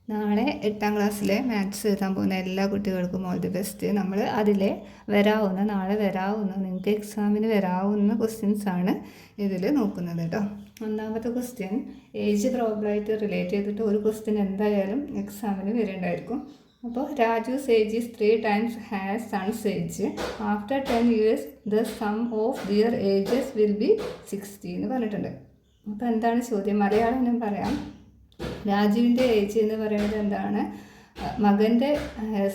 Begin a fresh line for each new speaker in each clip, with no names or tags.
നാളെ 8ാം ക്ലാസ്സിലെ മാത്സ് എഴുതാൻ പോകുന്ന എല്ലാ കുട്ടികൾക്കും ഓൾ ദി ബെസ്റ്റ്. നമ്മൾ അതിലെ നാളെ വരാവുന്ന നിങ്ങൾക്ക് എക്സാമിന് വരാവുന്ന ക്വസ്റ്റ്യൻസ് ആണ് ഇതിൽ നോക്കുന്നത് കേട്ടോ. ഒന്നാമത്തെ ക്വസ്റ്റ്യൻ ഏജ് പ്രോബ്ലമായിട്ട് റിലേറ്റ് ചെയ്തിട്ട് ഒരു ക്വസ്റ്റ്യൻ എന്തായാലും എക്സാമിന് വരേണ്ടായിരിക്കും. അപ്പോൾ Raju's age is 3 times his son's age. After 10 years the sum of their ages will be 60 എന്ന് പറഞ്ഞിട്ടുണ്ട്. അപ്പോൾ എന്താണ് ചോദ്യം? മലയാളം ഞാൻ പറയാം. രാജുവിൻ്റെ ഏജ് എന്ന് പറയുന്നത് എന്താണ്? മകൻ്റെ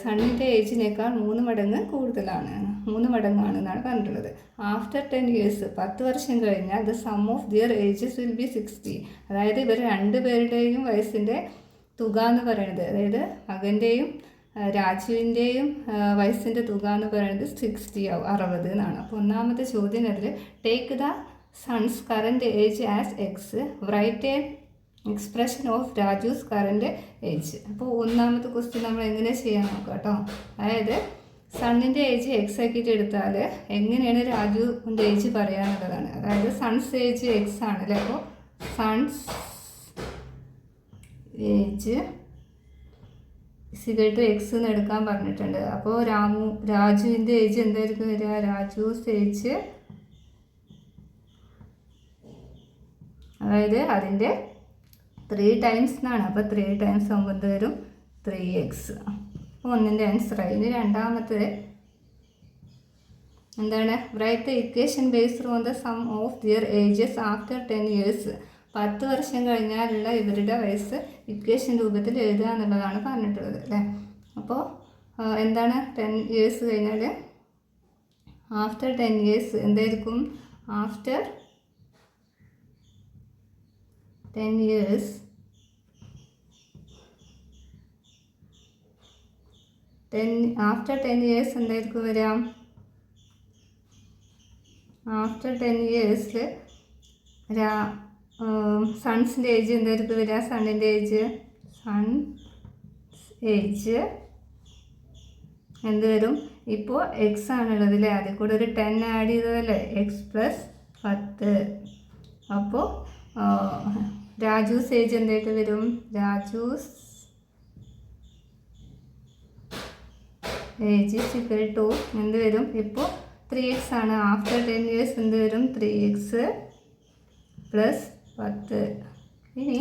സണ്ണിൻ്റെ ഏജിനേക്കാൾ 3 മടങ്ങ് കൂടുതലാണ്, 3 മടങ്ങാണെന്നാണ് പറഞ്ഞിട്ടുള്ളത്. ആഫ്റ്റർ 10 years 10 വർഷം കഴിഞ്ഞാൽ the sum of their ages will be 60. അതായത് ഇവർ രണ്ടുപേരുടെയും വയസ്സിൻ്റെ തുക എന്ന് പറയുന്നത്, അതായത് മകൻ്റെയും രാജുവിൻ്റെയും വയസ്സിൻ്റെ തുക എന്ന് പറയുന്നത് 60 ആവും, 60 എന്നാണ്. അപ്പോൾ ഒന്നാമത്തെ ചോദ്യം അതിൽ take the sons current age as X, write a expression of Raju's current age. അപ്പോൾ ഒന്നാമത്തെ ക്വസ്റ്റ്യൻ നമ്മൾ എങ്ങനെ ചെയ്യാൻ നോക്കാം കേട്ടോ. അതായത് സണ്ണിൻ്റെ ഏജ് എക്സ് ആക്കിയിട്ട് എടുത്താൽ എങ്ങനെയാണ് രാജുവിൻ്റെ ഏജ് പറയാനുള്ളതാണ്. അതായത് സൺസ് ഏജ് എക്സ് ആണല്ലേ. അപ്പോൾ സൺസ് ഏജ് സിഗരറ്റ് എക്സ് എന്ന് എടുക്കാൻ പറഞ്ഞിട്ടുണ്ട്. അപ്പോൾ രാജുവിൻ്റെ ഏജ് എന്തായിരിക്കും വരിക? രാജുസ് ഏജ്, അതായത് അതിൻ്റെ 3 times എന്നാണ്. അപ്പോൾ 3 times ആകുമ്പോൾ എന്ത് വരും? 3x. അപ്പോൾ ഒന്നിൻ്റെ ആൻസറായി. ഇനി രണ്ടാമത്തെ എന്താണ്? Write the equation based on the sum of their ages after 10 years. 10 വർഷം കഴിഞ്ഞാലുള്ള ഇവരുടെ വയസ്സ് ഇക്വേഷൻ രൂപത്തിൽ എഴുതുക എന്നുള്ളതാണ് പറഞ്ഞിട്ടുള്ളത് അല്ലേ. അപ്പോൾ എന്താണ് 10 years കഴിഞ്ഞാൽ? ആഫ്റ്റർ 10 years എന്തായിരിക്കും? ആഫ്റ്റർ 10 years ആഫ്റ്റർ 10 years എന്തായിരിക്കും വരാം? ആഫ്റ്റർ 10 years സൺസിൻ്റെ ഏജ് എന്തായിരിക്കും വരിക? സണ്ണിൻ്റെ ഏജ് എന്ത് വരും? ഇപ്പോൾ എക്സ് ആണുള്ളത് അല്ലേ, അതിൽ കൂടെ ഒരു 10 ആഡ് ചെയ്തതല്ലേ, എക്സ് പ്ലസ് 10. അപ്പോൾ രാജൂസ് ഏജ് എന്തായിട്ട് വരും? Raju's age is equal to എന്ത് വരും? ഇപ്പോൾ 3x ആണ്. ആഫ്റ്റർ 10 years എന്ത് വരും? 3x plus 10. ഇനി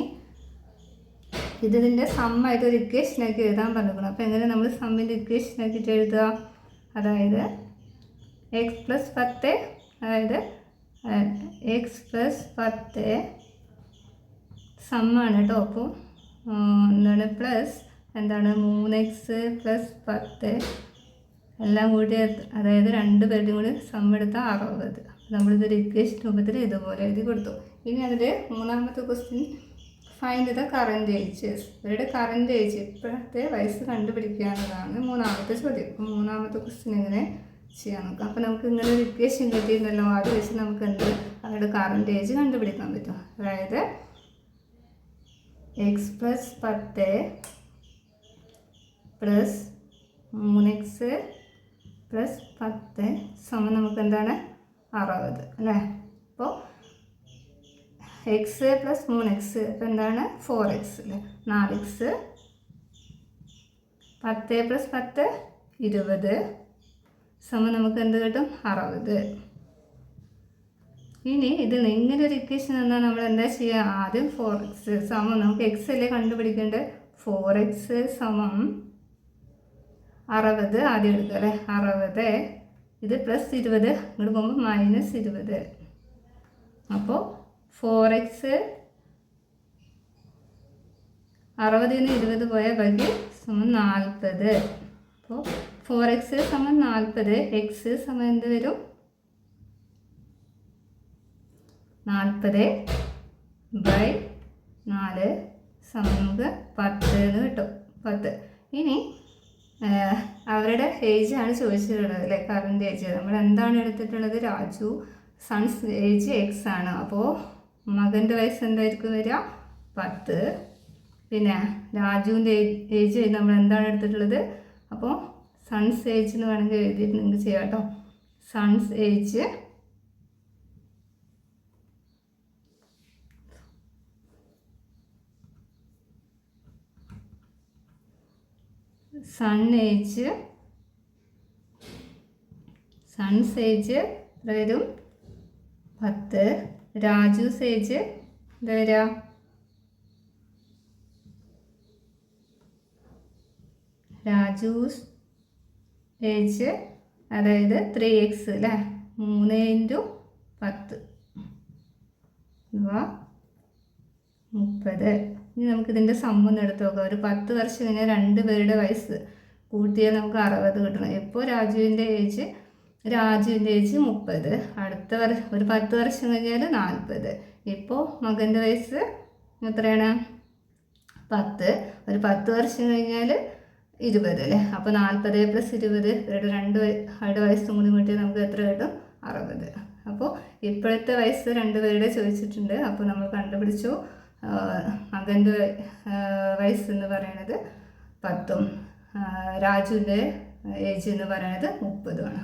ഇതിൻ്റെ സമ്മായിട്ട് ഒരു ഇക്വേഷനാക്കി എഴുതാൻ പറഞ്ഞിരിക്കണം. അപ്പോൾ എങ്ങനെ നമ്മൾ സമ്മിൻ്റെ ഇക്വേഷനാക്കിയിട്ട് എഴുതുക? അതായത് എക്സ് പ്ലസ് 10, അതായത് എക്സ് പ്ലസ് 10 സമ്മാണ് കേട്ടോ. അപ്പോൾ എന്താണ്? പ്ലസ് എന്താണ്? 3x പ്ലസ് 10 എല്ലാം കൂടി, അതായത് 2 പേരുടെയും കൂടി സം എടുത്താൽ 60. നമ്മളിതൊരു ഇക്വേഷൻ രൂപത്തിൽ ഇതുപോലെ എഴുതി കൊടുത്തു. ഇനി അതിൽ മൂന്നാമത്തെ question find the current ages. ഇവരുടെ കറൻറ്റ് ഏജ്, ഇപ്പോഴത്തെ വയസ്സ് കണ്ടുപിടിക്കുക എന്നതാണ് മൂന്നാമത്തെ ചോദ്യം. അപ്പോൾ മൂന്നാമത്തെ ക്വസ്റ്റ്യൻ എങ്ങനെ ചെയ്യാൻ നോക്കാം. അപ്പോൾ നമുക്ക് ഇങ്ങനെ ഒരു ഇക്വേഷൻ കിട്ടിയിരുന്നല്ലോ, അത് വെച്ച് നമുക്ക് എന്ത് അവരുടെ കറൻറ്റ് ഏജ് കണ്ടുപിടിക്കാൻ പറ്റും. അതായത് X plus 10 plus 3x plus 10 സമം നമുക്ക് എന്താണ്? 60 അല്ലേ. അപ്പോൾ എക്സ് പ്ലസ് 3x അപ്പോൾ എന്താണ്? 4x അല്ലേ. 4x 10 പ്ലസ് 10 20 സമം നമുക്ക് എന്ത് കിട്ടും? 60. ഇനി ഇത് ഇങ്ങനെ ഒരു ഇക്വേഷൻ തന്നാൽ നമ്മൾ എന്താ ചെയ്യുക? ആദ്യം 4x സമം, നമുക്ക് എക്സ് അല്ലേ കണ്ടുപിടിക്കേണ്ടത്, 4x സമം 60 ആദ്യം എടുക്കുക അല്ലേ. 60 ഇത് പ്ലസ് 20 ഇങ്ങോട്ട് പോകുമ്പോൾ മൈനസ് 20. അപ്പോൾ 4x 60 20 പോയാൽ ബാക്കി സമം 40. അപ്പോൾ 4x സമം 40, എക്സ് സമം എന്ത് വരും? 40/4 സമം നമുക്ക് 10 എന്ന് കിട്ടും. 10. ഇനി അവരുടെ ഏജാണ് ചോദിച്ചിട്ടുള്ളത് അല്ലേ, കറൻറ്റ് ഏജ്. നമ്മൾ എന്താണ് എടുത്തിട്ടുള്ളത്? രാജു സൺസ് ഏജ് എക്സ് ആണ്. അപ്പോൾ മകൻ്റെ വയസ്സ് എന്തായിരിക്കും വരിക? 10. പിന്നെ രാജുവിൻ്റെ ഏജ് നമ്മൾ എന്താണ് എടുത്തിട്ടുള്ളത്? അപ്പോൾ സൺസ് ഏജ് എന്ന് വേണമെങ്കിൽ എഴുതിയിട്ട് നിങ്ങൾക്ക് ചെയ്യാം കേട്ടോ. സൺസ് ഏജ് സൺസ് ഏജ് വരും 10. രാജൂസ് ഏജ് എന്താ വരിക? രാജൂസ് ഏജ് അതായത് 3x അല്ലേ, 3 × 10 30. ഇനി നമുക്കിതിൻ്റെ സമ്മൊന്ന് എടുത്ത് നോക്കാം. ഒരു 10 വർഷം കഴിഞ്ഞാൽ 2 പേരുടെ വയസ്സ് കൂട്ടിയാൽ നമുക്ക് 60 കിട്ടണം. ഇപ്പോൾ രാജുവിൻ്റെ ഏജ് 30. അടുത്ത ഒരു 10 വർഷം കഴിഞ്ഞാൽ 40. ഇപ്പോൾ മകൻ്റെ വയസ്സ് എത്രയാണ്? 10. ഒരു 10 വർഷം കഴിഞ്ഞാൽ 20 അല്ലേ. അപ്പോൾ 40 + 20 ഇവരുടെ 2 വയസ്സും കൂടി കൂട്ടിയാൽ നമുക്ക് എത്ര കിട്ടും? 60. അപ്പോൾ ഇപ്പോഴത്തെ വയസ്സ് 2 പേരുടെ ചോദിച്ചിട്ടുണ്ട്. അപ്പോൾ നമ്മൾ കണ്ടുപിടിച്ചു മകൻ്റെ വയസ്സ് എന്ന് പറയുന്നത് 10ഉം രാജുവിൻ്റെ ഏജ് എന്ന് പറയുന്നത് 30ആണ്.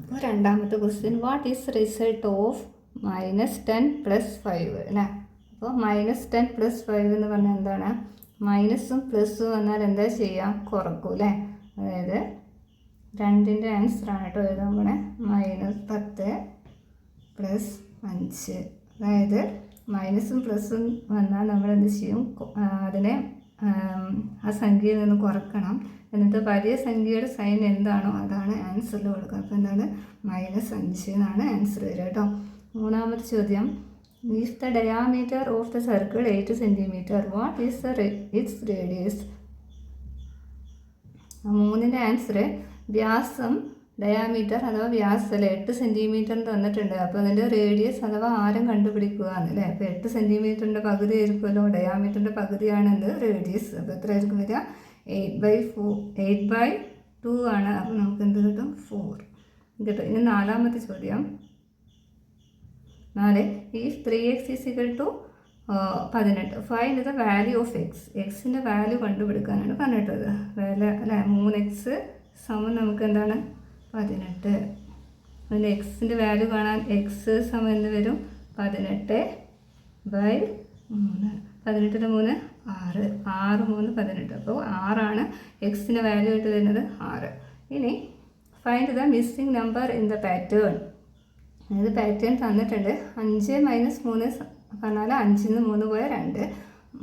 അപ്പോൾ രണ്ടാമത്തെ question, what is result of -10 + 5 അല്ലേ. അപ്പോൾ -10 + 5 എന്ന് പറഞ്ഞാൽ എന്താണ്? മൈനസും പ്ലസും വന്നാൽ എന്താ ചെയ്യുക? കുറക്കും അല്ലേ. അതായത് 2ൻ്റെ ആൻസറാണ് കേട്ടോ എഴുതാൻ പോണേ. -10 + 5. അതായത് മൈനസും പ്ലസും വന്നാൽ നമ്മൾ എന്ത് ചെയ്യും? അതിനെ ആ സംഖ്യയിൽ നിന്ന് കുറക്കണം. എന്നിട്ട് വലിയ സംഖ്യയുടെ സൈൻ എന്താണോ അതാണ് ആൻസറിൽ കൊടുക്കുക. അപ്പോൾ എന്താണ്? -5 എന്നാണ് ആൻസർ വരിക കേട്ടോ. മൂന്നാമത്തെ ചോദ്യം, if the diameter of the circle 8 cm, what is its radius? 3ൻ്റെ ആൻസർ വ്യാസം, ഡയാമീറ്റർ അഥവാ വ്യാസം 8 cm തന്നിട്ടുണ്ട്. അപ്പോൾ അതിൻ്റെ റേഡിയസ് അഥവാ ആരം കണ്ടുപിടിക്കുക എന്നല്ലേ. അപ്പോൾ 8 cm പകുതി ആയിരിക്കുമല്ലോ, ഡയാമീറ്ററിൻ്റെ പകുതിയാണ് എന്ത്? റേഡിയസ്. അപ്പോൾ എത്ര ആയിരിക്കും വരിക? 8/2 ആണ്. അപ്പോൾ നമുക്ക് എന്ത് കിട്ടും? 4 കിട്ടും. ഇനി നാലാമത്തെ ചോദ്യം, 4, if 3x = 18, find the value of X. എക്സിൻ്റെ വാല്യൂ കണ്ടുപിടിക്കാനാണ് പറഞ്ഞിട്ടത്. അല്ലേ 3x = നമുക്ക് എന്താണ്? 18. അതിൻ്റെ എക്സിൻ്റെ വാല്യൂ കാണാൻ എക്സ് സമം എന്ത് വരും? 18/3. 18 × 3 6. 6 3 18. അപ്പോൾ 6ആണ് എക്സിൻ്റെ വാല്യൂ ആയിട്ട് വരുന്നത് 6. ഇനി find the missing number in the pattern. അതായത് പാറ്റേൺ തന്നിട്ടുണ്ട്. 5 - 3 പറഞ്ഞാൽ 5ൽ നിന്ന് 3 പോയാൽ 2.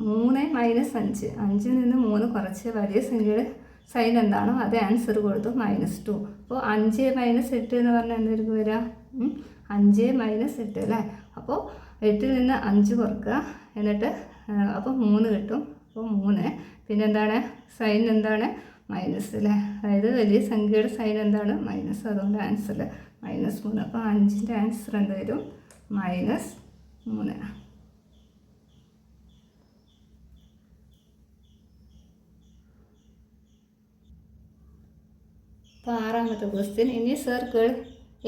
3 - 5. 5ൽ നിന്ന് 3 കുറച്ച് വലിയ സംഖ്യയുടെ സൈൻ എന്താണോ അത് ആൻസർ കൊടുത്തു. -2. അപ്പോൾ 5 - 8 എന്ന് പറഞ്ഞാൽ എന്തായിരിക്കും വരിക? 5 - 8 അല്ലേ. അപ്പോൾ 8ൽ നിന്ന് 5 കുറക്കുക. എന്നിട്ട് അപ്പോൾ 3 കിട്ടും. അപ്പോൾ 3. പിന്നെ എന്താണ് സൈൻ? എന്താണ്? മൈനസ് അല്ലേ. അതായത് വലിയ സംഖ്യയുടെ സൈൻ എന്താണ്? മൈനസ്. അതുകൊണ്ട് ആൻസറിൽ -3. അപ്പോൾ 5ൻ്റെ ആൻസർ എന്ത് വരും? -3. അപ്പോൾ ആറാമത്തെ question, in A circle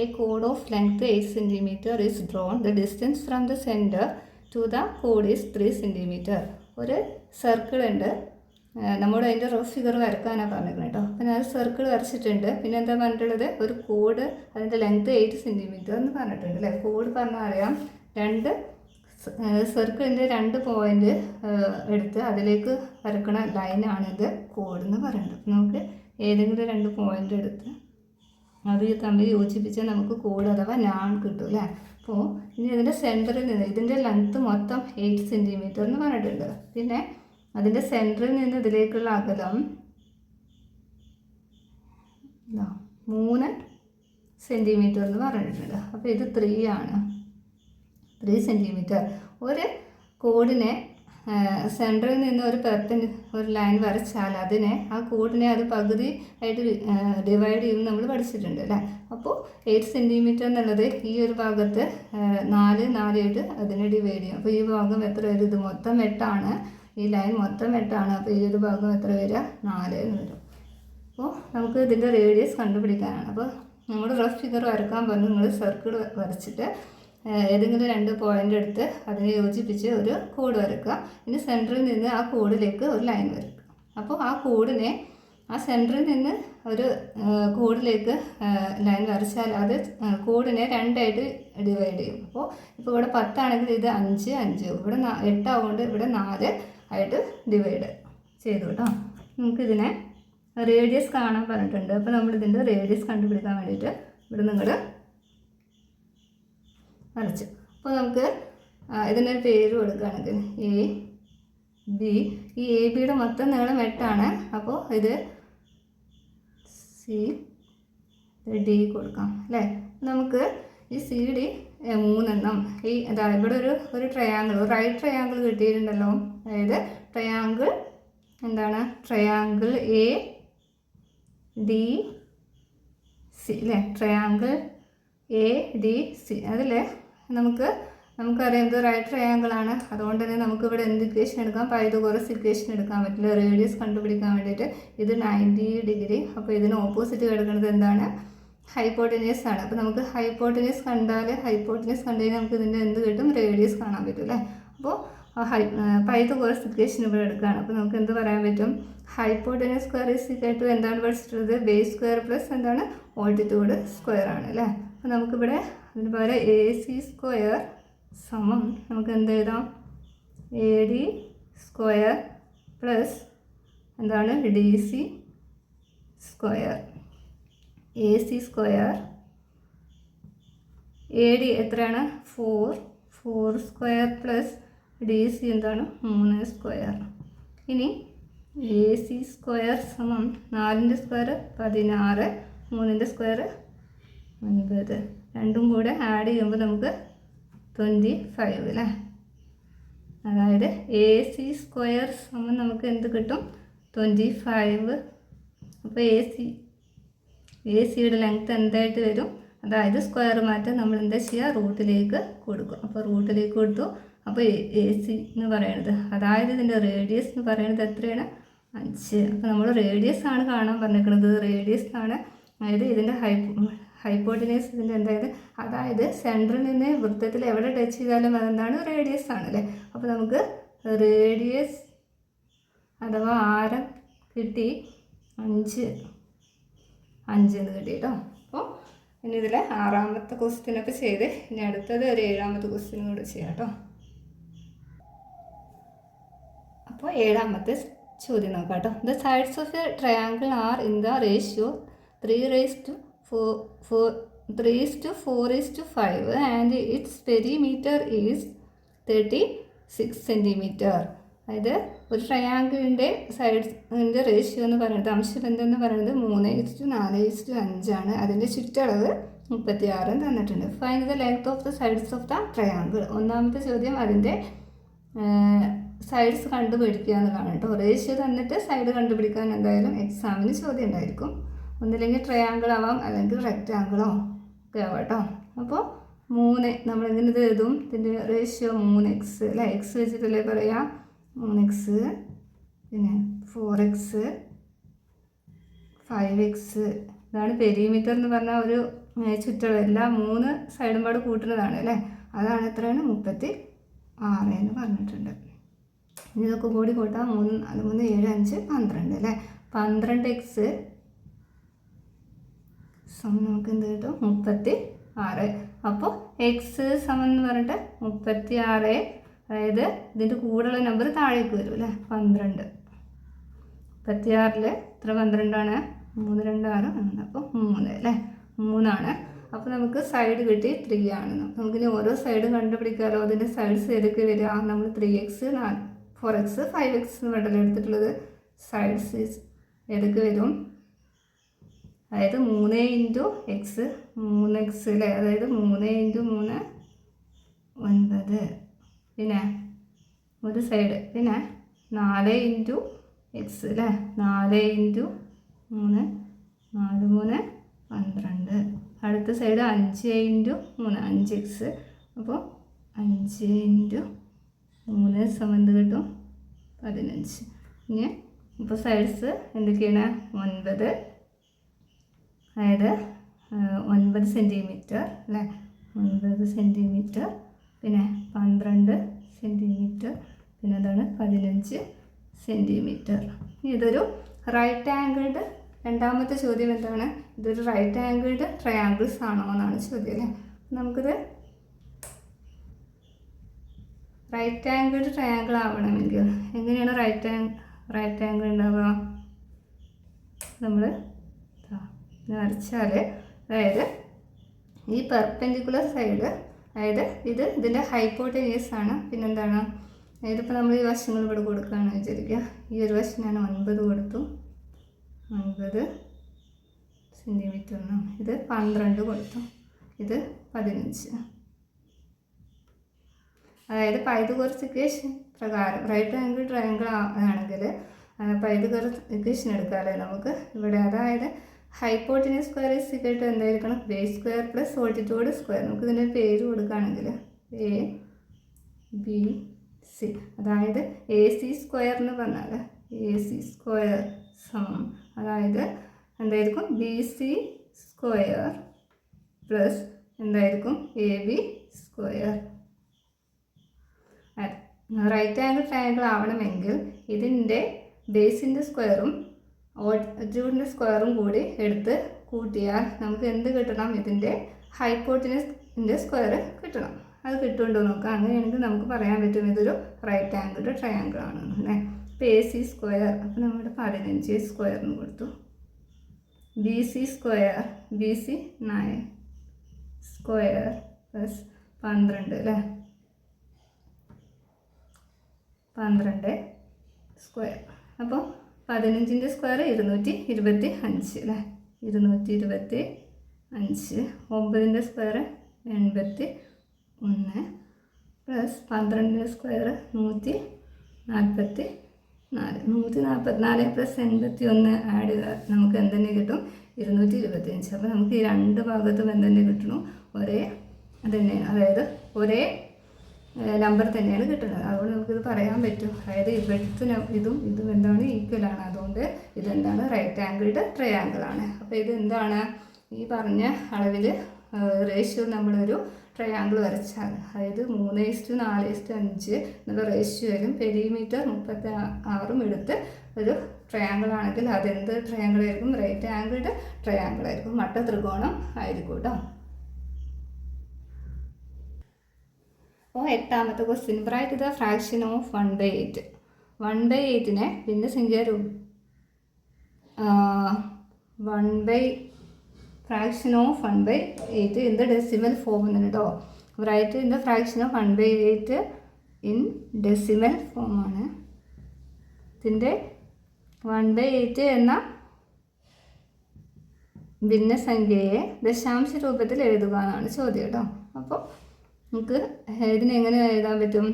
A code of length 8 cm is drawn. The distance from the center to the code is 3 cm. ഒരു സർക്കിൾ ഉണ്ട്. നമ്മുടെ അതിൻ്റെ റഫ് ഫിഗർ വരക്കാനാണ് പറഞ്ഞിരിക്കുന്നത് കേട്ടോ. അപ്പോൾ ഞാൻ സർക്കിൾ വരച്ചിട്ടുണ്ട്. പിന്നെ എന്താ പറഞ്ഞിട്ടുള്ളത്? ഒരു കോഡ്, അതിൻ്റെ ലെങ്ത് 8 cm എന്ന് പറഞ്ഞിട്ടുണ്ട് അല്ലേ. കോഡ് പറഞ്ഞാൽ അറിയാം, 2 സർക്കിളിൻ്റെ 2 പോയിൻ്റ് എടുത്ത് അതിലേക്ക് വരക്കണ ലൈനാണിത് കോഡ് എന്ന് പറയുന്നത്. നമുക്ക് ഏതെങ്കിലും 2 പോയിൻ്റ് എടുത്ത് അത് തമ്മിൽ യോജിപ്പിച്ചാൽ നമുക്ക് കോഡ് അഥവാ നാൺ കിട്ടും അല്ലേ. അപ്പോൾ ഇനി ഇതിൻ്റെ സെൻറ്ററിൽ നിന്ന് ഇതിൻ്റെ ലെങ്ത്ത് മൊത്തം 8 cm എന്ന് പറഞ്ഞിട്ടുണ്ട്. പിന്നെ അതിൻ്റെ സെൻറ്ററിൽ നിന്ന് ഇതിലേക്കുള്ള അകലം 3 cm എന്ന് പറഞ്ഞിട്ടുണ്ട്. അപ്പോൾ ഇത് 3 ആണ്. 3 cm. ഒരു കോഡിനെ സെൻറ്ററിൽ നിന്ന് ഒരു ലൈൻ വരച്ചാൽ അതിനെ ആ കോഡിനെ അത് പകുതി ആയിട്ട് ഡിവൈഡ് ചെയ്യുമെന്ന് നമ്മൾ പഠിച്ചിട്ടുണ്ട് അല്ലേ. അപ്പോൾ 8 cm എന്നുള്ളത് ഈ ഒരു ഭാഗത്ത് 4 ആയിട്ട് അതിനെ ഡിവൈഡ് ചെയ്യും. അപ്പോൾ ഈ ഭാഗം എത്ര വരും? ഇത് മൊത്തം 8 ആണ്. ഈ ലൈൻ മൊത്തം 8 ആണ്. അപ്പോൾ ഈ ഒരു ഭാഗം എത്ര വരിക? 4 എന്ന് വരും. അപ്പോൾ നമുക്ക് ഇതിൻ്റെ റേഡിയസ് കണ്ടുപിടിക്കാനാണ്. അപ്പോൾ നമ്മൾ റഫ് ഫിഗർ വരക്കാൻ പറഞ്ഞു. നിങ്ങൾ സർക്കിൾ വരച്ചിട്ട് ഏതെങ്കിലും 2 പോയിൻ്റ് എടുത്ത് അതിനെ യോജിപ്പിച്ച് ഒരു കോഡ് വരക്കുക. ഇനി സെൻറ്ററിൽ നിന്ന് ആ കോഡിലേക്ക് ഒരു ലൈൻ വരക്കുക. അപ്പോൾ ആ കോഡിനെ ആ സെൻറ്ററിൽ നിന്ന് ഒരു കോഡിലേക്ക് ലൈൻ വരച്ചാൽ അത് കോഡിനെ 2 ആയിട്ട് ഡിവൈഡ് ചെയ്യും. അപ്പോൾ ഇപ്പോൾ ഇവിടെ 10 ആണെങ്കിൽ ഇത് 5 5, ഇവിടെ 8 ആവുകൊണ്ട് ഇവിടെ 4 ആയിട്ട് ഡിവൈഡ് ചെയ്തു കേട്ടോ. നമുക്കിതിനെ റേഡിയസ് കാണാൻ പറഞ്ഞിട്ടുണ്ട്. അപ്പോൾ നമ്മളിതിൻ്റെ റേഡിയസ് കണ്ടുപിടിക്കാൻ വേണ്ടിയിട്ട് ഇവിടെ നിങ്ങൾ വരച്ചു. അപ്പോൾ നമുക്ക് ഇതിനൊരു പേര് കൊടുക്കുകയാണെങ്കിൽ എ ബി, ഈ എ ബിയുടെ മൊത്തം നീളം 8 ആണ്. അപ്പോൾ ഇത് സി ഡി കൊടുക്കാം അല്ലേ. നമുക്ക് ഈ സി ഡി 3 എണ്ണം ഈ ഇവിടെ ഒരു ട്രയാങ്കിൾ, ഒരു റൈറ്റ് ട്രയാങ്കിൾ കിട്ടിയിട്ടുണ്ടല്ലോ. അതായത് triangle triangle A D C അല്ലേ, ട്രയാങ്കിൾ എ ഡി സി. അതിൽ നമുക്കറിയാം ഇത് റൈറ്റ് ട്രയാങ്കിൾ ആണ്. അതുകൊണ്ട് തന്നെ നമുക്കിവിടെ എന്ത് ഇക്വേഷൻ എടുക്കാം? പൈതഗോറസ് ഇക്വേഷൻ എടുക്കാൻ പറ്റില്ല. റേഡിയസ് കണ്ടുപിടിക്കാൻ വേണ്ടിയിട്ട് ഇത് 90 ഡിഗ്രി. അപ്പോൾ ഇതിന് ഓപ്പോസിറ്റ് കിടക്കുന്നത് എന്താണ്? ഹൈപ്പോട്ടനിയസ് ആണ്. അപ്പോൾ നമുക്ക് ഹൈപ്പോട്ടനിയസ് കണ്ടു കഴിഞ്ഞാൽ നമുക്ക് ഇതിൻ്റെ എന്ത് കിട്ടും? റേഡിയസ് കാണാൻ പറ്റും അല്ലേ. അപ്പോൾ പൈതഗോറസ് ഇക്വേഷൻ ഇവിടെ എടുക്കുകയാണ്. അപ്പോൾ നമുക്ക് എന്ത് പറയാൻ പറ്റും? ഹൈപ്പോട്ടനിയസ് സ്ക്വയർ ഈസ് ഈക്വൽ ടു എന്താണ് പഠിച്ചിട്ടുള്ളത്? ബേസ് സ്ക്വയർ പ്ലസ് എന്താണ്? ഓൾട്ടിറ്റ്യൂഡ് സ്ക്വയർ ആണ് അല്ലേ. അപ്പോൾ നമുക്കിവിടെ അതിന് പകരം എ സി സ്ക്വയർ സമം നമുക്ക് എന്ത് എഴുതാം? എ ഡി സ്ക്വയർ പ്ലസ് എന്താണ്? D C square. A C square, A D എത്രയാണ്? 4 സ്ക്വയർ പ്ലസ് ഡി സി എന്താണ്? 3 സ്ക്വയർ. ഇനി എ സി സ്ക്വയർ സമം 4ൻ്റെ സ്ക്വയർ 16, 3ൻ്റെ സ്ക്വയർ 9. രണ്ടും കൂടെ ആഡ് ചെയ്യുമ്പോൾ നമുക്ക് 25 അല്ലേ. അതായത് എ സി സ്ക്വയർ സമം നമുക്ക് എന്ത് കിട്ടും? 25. അപ്പോൾ എ സിയുടെ ലെങ്ത്ത് എന്തായിട്ട് വരും? അതായത് സ്ക്വയർ മാറ്റം നമ്മൾ എന്താ ചെയ്യുക? റൂട്ടിലേക്ക് കൊടുക്കും. അപ്പോൾ റൂട്ടിലേക്ക് കൊടുത്തു. അപ്പോൾ എ സി എന്ന് പറയുന്നത്, അതായത് ഇതിൻ്റെ റേഡിയസ് എന്ന് പറയുന്നത് എത്രയാണ്? 5. അപ്പോൾ നമ്മൾ റേഡിയസ് ആണ് കാണാൻ പറഞ്ഞിരിക്കുന്നത്. റേഡിയസ് ആണ്. അതായത് ഇതിൻ്റെ ഹൈപ്പോട്ടനീസ് ഇതിൻ്റെ അതായത് സെൻറ്ററിൽ നിന്ന് വൃത്തത്തിൽ എവിടെ ടച്ച് ചെയ്താലും അതെന്താണ്? റേഡിയസ് ആണല്ലേ. അപ്പോൾ നമുക്ക് റേഡിയസ് അഥവാ ആരം കിട്ടി 5 എന്ന് കിട്ടി കേട്ടോ. അപ്പോൾ ഇനി ഇതിൽ 6ാമത്തെ ക്വസ്റ്റ്യനൊക്കെ ചെയ്ത് ഇനി അടുത്തത് ഒരു 7ാമത്തെ ക്വസ്റ്റ്യനും കൂടെ ചെയ്യാം കേട്ടോ. അപ്പോൾ 7ാമത്തെ ചോദ്യം നോക്കാം കേട്ടോ. The sides of A triangle are in the ratio 3:4:5 and it's perimeter is 36 centimetre. അതായത് ഒരു ട്രയാങ്കിളിൻ്റെ സൈഡ്സിൻ്റെ റേഷ്യോ എന്ന് പറയുന്നത്, അംശബന്ധം എന്ന് പറയുന്നത് 3:4:5 ആണ്. അതിൻ്റെ ചുറ്റളവ് 36 തന്നിട്ടുണ്ട്. Find the length of the sides of the triangle. 1ാമത്തെ ചോദ്യം അതിൻ്റെ സൈഡ്സ് കണ്ടുപിടിക്കുക എന്നുള്ളതാണ് കേട്ടോ. റേഷ്യോ തന്നിട്ട് സൈഡ് കണ്ടുപിടിക്കാൻ എന്തായാലും എക്സാമിന് ചോദ്യം ഉണ്ടായിരിക്കും. ഒന്നില്ലെങ്കിൽ ട്രയാങ്കിൾ ആവാം, അല്ലെങ്കിൽ റെക്റ്റാങ്കിളോ ഒക്കെ ആവാം കേട്ടോ. അപ്പോൾ 3 നമ്മളിങ്ങനെ ഇത് എഴുതും. ഇതിൻ്റെ റേഷ്യോ 3x അല്ലേ. എക്സ് വെച്ചിട്ടല്ലേ പറയാം. 3x, പിന്നെ 4x, 5x. ഇതാണ് പെരിമീറ്റർ എന്ന് പറഞ്ഞാൽ ഒരു ചുറ്റളവ്. എല്ലാ 3 സൈഡും പാട് കൂട്ടുന്നതാണ് അല്ലേ. അതാണ് എത്രയാണ്? 36 എന്ന് പറഞ്ഞിട്ടുണ്ട്. ഇനി ഇതൊക്കെ കൂടി കൂട്ടാം. 3 4 3 7 5 12 അല്ലേ. 12x സമം നമുക്ക് എന്ത് കിട്ടും? 36. അപ്പോൾ എക്സ് സമം എന്ന് പറഞ്ഞിട്ട് 36. അതായത് ഇതിൻ്റെ കൂടെയുള്ള നമ്പർ താഴേക്ക് വരും അല്ലേ. 12. 36 എത്ര 12ആണ്? 3 2 6 അപ്പോൾ 3 അല്ലേ. 3 ആണ്. അപ്പോൾ നമുക്ക് സൈഡ് കിട്ടി 3 ആണെന്ന്. നമുക്കിനി ഓരോ സൈഡും കണ്ടുപിടിക്കാമല്ലോ. അതിൻ്റെ സൈഡ്സ് ഏതൊക്കെ വരിക? നമ്മൾ 3x 4x 5x എന്ന് വേണ്ടല്ലോ എടുത്തിട്ടുള്ളത്. സൈഡ്സ് ഏതൊക്കെ വരും? അതായത് 3 × x 3x അല്ലേ. അതായത് 3 × 3 9. പിന്നെ ഒരു സൈഡ് പിന്നെ 4 × x അല്ലേ. 4 × 3 4 3 12. അടുത്ത സൈഡ് 5 × 3 5x. അപ്പോൾ 5 × 3 സമം കിട്ടും 15. ഇനി ഇപ്പോൾ സൈഡ്സ് എന്തൊക്കെയാണ്? 9, അതായത് 9 സെൻറ്റിമീറ്റർ അല്ലേ. 9 സെൻറ്റിമീറ്റർ. പിന്നെ 12 സെൻറ്റിമീറ്റർ. പിന്നെ എന്താണ്? 15 സെൻറ്റിമീറ്റർ. ഇതൊരു റൈറ്റ് ആംഗിൾഡ് രണ്ടാമത്തെ ചോദ്യം എന്താണ്? ഇതൊരു റൈറ്റ് ആംഗിൾഡ് ട്രയാങ്കിൾസ് ആണോ എന്നാണ് ചോദ്യം അല്ലേ. നമുക്കിത് റൈറ്റ് ആംഗിൾഡ് ട്രയാങ്കിൾ ആവണമെങ്കിൽ എങ്ങനെയാണ് റൈറ്റ് ആംഗിൾ ഉണ്ടാവുക? നമ്മൾ വരച്ചാൽ, അതായത് ഈ പെർപെൻഡിക്കുലർ സൈഡ്, അതായത് ഇതിൻ്റെ ഹൈപ്പോട്ടനിയസ് ആണ്. പിന്നെന്താണ്, ഇതിപ്പോൾ നമ്മൾ ഈ വശങ്ങൾ ഇവിടെ കൊടുക്കുകയാണെന്ന് വിചാരിക്കുക. ഈ ഒരു വശം ഞാൻ 9 കൊടുത്തു, 9 സെൻറ്റിമീറ്റർ. ഇത് 12 കൊടുത്തു, ഇത് 15. അതായത് പൈതഗോറസ് ഇക്വേഷൻ പ്രകാരം റൈറ്റ് ആംഗിൾ ട്രയാങ്കിൾ ആണെങ്കിൽ പൈതഗോറസ് ഇക്വേഷൻ എടുക്കാമല്ലേ നമുക്ക് ഇവിടെ. അതായത് hypotenuse square is equal to എന്തായിരിക്കണം? Base square plus altitude square. നമുക്ക് ഇതിൻ്റെ പേര് കൊടുക്കുകയാണെങ്കിൽ ABC, അതായത് AC സ്ക്വയർ എന്ന് പറഞ്ഞാൽ AC സ്ക്വയർ സമം, അതായത് എന്തായിരിക്കും? BC സ്ക്വയർ പ്ലസ് എന്തായിരിക്കും? AB square. Right angle triangle ആവണമെങ്കിൽ ഇതിൻ്റെ ബേസിൻ്റെ സ്ക്വയറും ഓൾട്ടിറ്റ്യൂഡിൻ്റെ സ്ക്വയറും കൂടി എടുത്ത് കൂട്ടിയാൽ നമുക്ക് എന്ത് കിട്ടണം? ഇതിൻ്റെ ഹൈപ്പോട്ടനസിൻ്റെ സ്ക്വയർ കിട്ടണം. അത് കിട്ടുന്നുണ്ടോ നോക്കാം. അങ്ങനെയാണെങ്കിൽ നമുക്ക് പറയാൻ പറ്റും ഇതൊരു റൈറ്റ് ആംഗിൾഡ് ട്രയാങ്കിൾ ആണെന്നല്ലേ. ഇപ്പോൾ AC സ്ക്വയർ, അപ്പോൾ നമ്മുടെ 15 സ്ക്വയറിന് കൊടുത്തു. BC square, BC 9 square plus 12 അല്ലേ, 12 സ്ക്വയർ. അപ്പോൾ 15ൻ്റെ സ്ക്വയർ 225 അല്ലേ, 225. 9ൻ്റെ സ്ക്വയർ 81 പ്ലസ് 12ൻ്റെ സ്ക്വയർ 144. 144 പ്ലസ് 81 ആഡ് ചെയ്താൽ നമുക്ക് എന്തെന്നെ കിട്ടും? 225. അപ്പോൾ നമുക്ക് ഈ രണ്ട് ഭാഗത്തും എന്തെന്നെ കിട്ടണു? ഒരേ തന്നെയാണ്, അതായത് ഒരേ നമ്പർ തന്നെയാണ് കിട്ടുന്നത്. അതുകൊണ്ട് നമുക്കിത് പറയാൻ പറ്റും. അതായത് ഇതും എന്താണ്? ഈക്വലാണ്. അതുകൊണ്ട് ഇതെന്താണ്? റൈറ്റ് ആംഗിൾഡ് ട്രയാങ്കിൾ ആണ്. അപ്പോൾ ഇതെന്താണ്? ഈ പറഞ്ഞ അളവിൽ റേഷ്യോ നമ്മളൊരു ട്രയാങ്കിൾ വരച്ചാൽ, അതായത് 3:4:5 എന്നുള്ള റേഷ്യോയിലും പെരിമീറ്റർ 36 എടുത്ത് ഒരു ട്രയാങ്കിൾ ആണെങ്കിൽ അതെന്ത് ട്രയാങ്കിൾ ആയിരിക്കും? റൈറ്റ് ആംഗിൾഡ് ട്രയാങ്കിൾ ആയിരിക്കും. മട്ട ത്രികോണം ആയിരിക്കും കേട്ടോ. അപ്പോൾ 8ാമത്തെ question, right the fraction of 1/8. 1/8നെ ഭിന്നസംഖ്യ fraction of 1/8 in the decimal form എന്ന് കേട്ടോ. Right in the fraction of 1/8 in decimal form ആണ്. ഇതിൻ്റെ 1/8 എന്ന ഭിന്നസംഖ്യയെ ദശാംശ രൂപത്തിൽ എഴുതുക എന്നാണ് ചോദ്യം കേട്ടോ. അപ്പോൾ നമുക്ക് ഇതിനെങ്ങനെ എഴുതാൻ പറ്റും?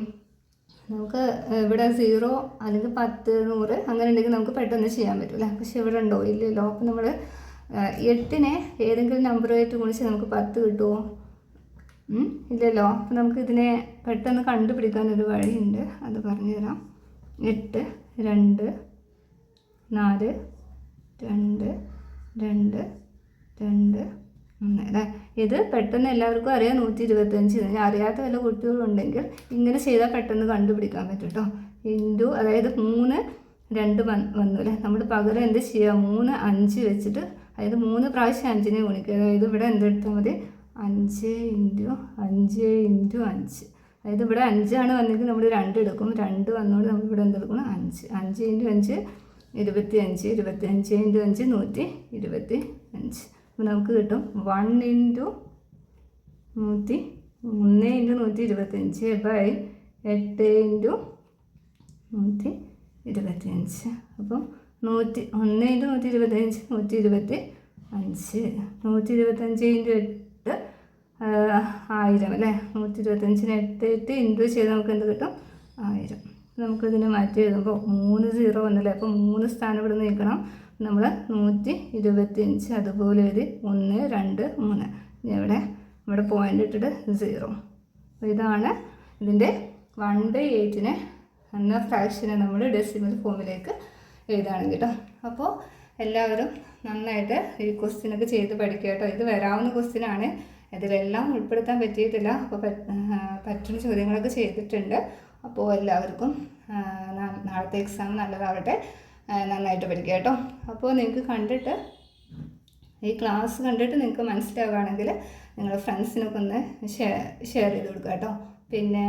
നമുക്ക് ഇവിടെ 0 അല്ലെങ്കിൽ 10, 100 അങ്ങനെ ഉണ്ടെങ്കിൽ നമുക്ക് പെട്ടെന്ന് ചെയ്യാൻ പറ്റില്ല. പക്ഷെ ഇവിടെ ഉണ്ടോ? ഇല്ലല്ലോ. അപ്പോൾ നമ്മൾ 8നെ ഏതെങ്കിലും നമ്പറുമായിട്ട് ഗുണിച്ച് നമുക്ക് 10 കിട്ടുമോ? ഇല്ലല്ലോ. അപ്പോൾ നമുക്ക് ഇതിനെ പെട്ടെന്ന് കണ്ടുപിടിക്കാനൊരു വഴിയുണ്ട്, അത് പറഞ്ഞുതരാം. 8, 2, 4, 2, 2, 2, 1 അല്ലേ. ഇത് പെട്ടെന്ന് എല്ലാവർക്കും അറിയാം 125. അറിയാത്ത വല്ല കുട്ടികളുണ്ടെങ്കിൽ ഇങ്ങനെ ചെയ്താൽ പെട്ടെന്ന് കണ്ടുപിടിക്കാൻ പറ്റും കേട്ടോ. ഇൻറ്റു, അതായത് 3, 2 വന്നു അല്ലേ. നമ്മൾ പകരം എന്ത് ചെയ്യുക? 3, 5 വെച്ചിട്ട്, അതായത് 3 പ്രാവശ്യം 5നെ ഗുണിക്കുക. അതായത് ഇവിടെ എന്തെടുത്താൽ മതി? 5 × 5 × 5. അതായത് ഇവിടെ 5 ആണ് വന്നെങ്കിൽ നമ്മൾ 2 എടുക്കും. 2 വന്നോണ്ട് നമ്മൾ ഇവിടെ എന്തെടുക്കണം? 5. 5 × 5 25. 25 × 5 125. അപ്പോൾ നമുക്ക് കിട്ടും 1 × 100 1 × 125 ബൈ 8 × 125. അപ്പം 1 × 125 125. 125 × 8 1000 അല്ലേ. 125ന് 8 ഇൻറ്റു ചെയ്ത് നമുക്ക് എന്ത് കിട്ടും? 1000. നമുക്കിതിനെ മാറ്റി എഴുതുമ്പോൾ 3 0 വന്നല്ലേ. അപ്പോൾ 3 സ്ഥാനം ഇവിടെ നീക്കണം. നമ്മൾ 125 അതുപോലെ എഴുതി 1 2 3. ഇവിടെ പോയിൻ്റ് ഇട്ടിട്ട് 0. അപ്പോൾ ഇതാണ് ഇതിൻ്റെ 1/8നെ എന്ന ഫ്രാക്ഷനെ നമ്മൾ ഡെസിമൽ ഫോമിലേക്ക് എഴുതുകയാണെങ്കിൽ കേട്ടോ. അപ്പോൾ എല്ലാവരും നന്നായിട്ട് ഈ ക്വസ്റ്റ്യനൊക്കെ ചെയ്ത് പഠിക്കുക കേട്ടോ. ഇത് വരാവുന്ന ക്വസ്റ്റ്യനാണ്, ഇതിലെല്ലാം ഉൾപ്പെടുത്താൻ പറ്റിയിട്ടില്ല. അപ്പോൾ പറ്റുന്ന ചോദ്യങ്ങളൊക്കെ ചെയ്തിട്ടുണ്ട്. അപ്പോൾ എല്ലാവർക്കും നാളത്തെ എക്സാം നല്ലതാവട്ടെ. നന്നായിട്ട് പഠിക്കുക കേട്ടോ. അപ്പോൾ നിങ്ങൾക്ക് കണ്ടിട്ട് ഈ ക്ലാസ് കണ്ടിട്ട് നിങ്ങൾക്ക് മനസ്സിലാവുകയാണെങ്കിൽ നിങ്ങൾ ഫ്രണ്ട്സിനൊക്കെ ഒന്ന് ഷെയർ ചെയ്ത് കൊടുക്കുക കേട്ടോ. പിന്നെ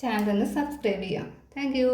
ചാനൽ ഒന്ന് സബ്സ്ക്രൈബ് ചെയ്യാം. Thank you.